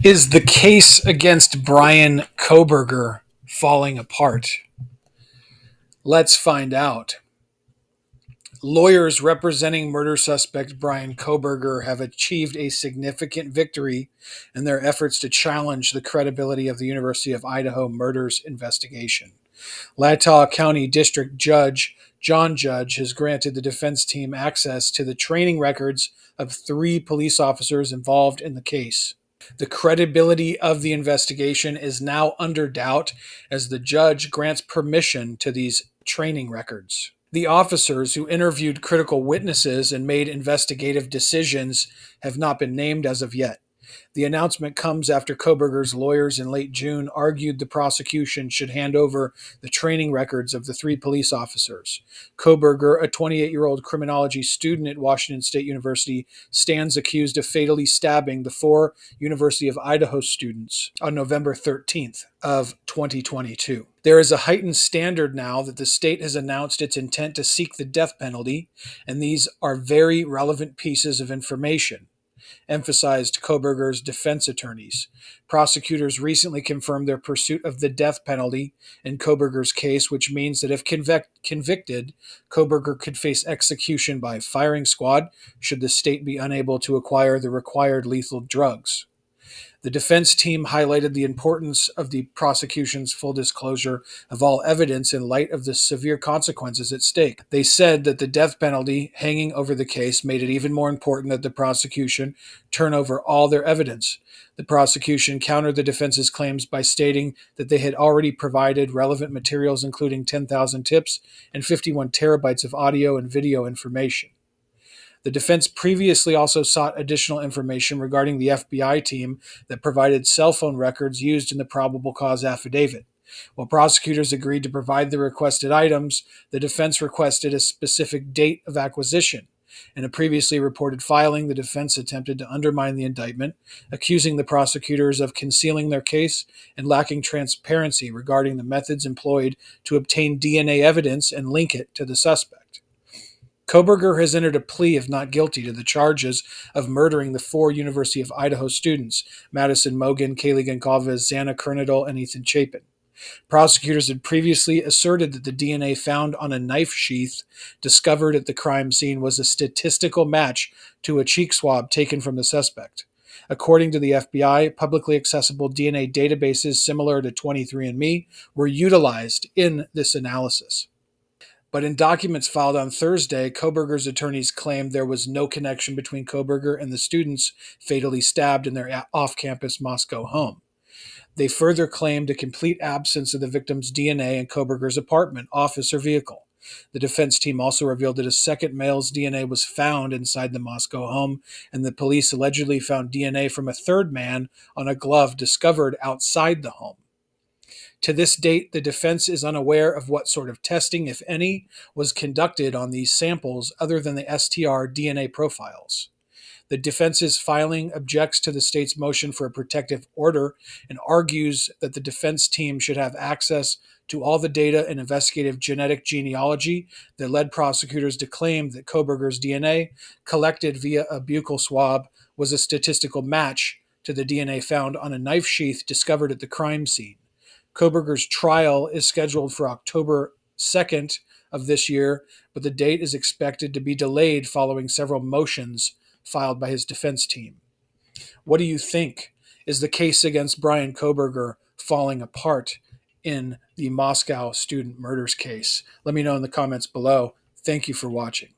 Is the case against Bryan Kohberger falling apart? Let's find out. Lawyers representing murder suspect Bryan Kohberger have achieved a significant victory in their efforts to challenge the credibility of the University of Idaho murders investigation. Latah County District Judge John Judge has granted the defense team access to the training records of 3 police officers involved in the case. The credibility of the investigation is now under doubt as the judge grants permission to these training records. The officers who interviewed critical witnesses and made investigative decisions have not been named as of yet. The announcement comes after Kohberger's lawyers in late June argued the prosecution should hand over the training records of the 3 police officers. Kohberger, a 28-year-old criminology student at Washington State University, stands accused of fatally stabbing the 4 University of Idaho students on November 13th of 2022. There is a heightened standard now that the state has announced its intent to seek the death penalty, and these are very relevant pieces of information, emphasized Kohberger's defense attorneys. Prosecutors recently confirmed their pursuit of the death penalty in Kohberger's case, which means that if convicted, Kohberger could face execution by firing squad should the state be unable to acquire the required lethal drugs. The defense team highlighted the importance of the prosecution's full disclosure of all evidence in light of the severe consequences at stake. They said that the death penalty hanging over the case made it even more important that the prosecution turn over all their evidence. The prosecution countered the defense's claims by stating that they had already provided relevant materials, including 10,000 tips and 51 terabytes of audio and video information. The defense previously also sought additional information regarding the FBI team that provided cell phone records used in the probable cause affidavit. While prosecutors agreed to provide the requested items, the defense requested a specific date of acquisition. In a previously reported filing, the defense attempted to undermine the indictment, accusing the prosecutors of concealing their case and lacking transparency regarding the methods employed to obtain DNA evidence and link it to the suspect. Kohberger has entered a plea of not guilty to the charges of murdering the 4 University of Idaho students, Madison Mogen, Kaylee Goncalves, Xana Kernadal, and Ethan Chapin. Prosecutors had previously asserted that the DNA found on a knife sheath discovered at the crime scene was a statistical match to a cheek swab taken from the suspect. According to the FBI, publicly accessible DNA databases similar to 23andMe were utilized in this analysis. But in documents filed on Thursday, Kohberger's attorneys claimed there was no connection between Kohberger and the students fatally stabbed in their off-campus Moscow home. They further claimed a complete absence of the victim's DNA in Kohberger's apartment, office, or vehicle. The defense team also revealed that a second male's DNA was found inside the Moscow home, and the police allegedly found DNA from a third man on a glove discovered outside the home. To this date, the defense is unaware of what sort of testing, if any, was conducted on these samples other than the STR DNA profiles. The defense's filing objects to the state's motion for a protective order and argues that the defense team should have access to all the data and investigative genetic genealogy that led prosecutors to claim that Kohberger's DNA, collected via a buccal swab, was a statistical match to the DNA found on a knife sheath discovered at the crime scene. Kohberger's trial is scheduled for October 2nd of this year, but the date is expected to be delayed following several motions filed by his defense team. What do you think? Is the case against Bryan Kohberger falling apart in the Moscow student murders case? Let me know in the comments below. Thank you for watching.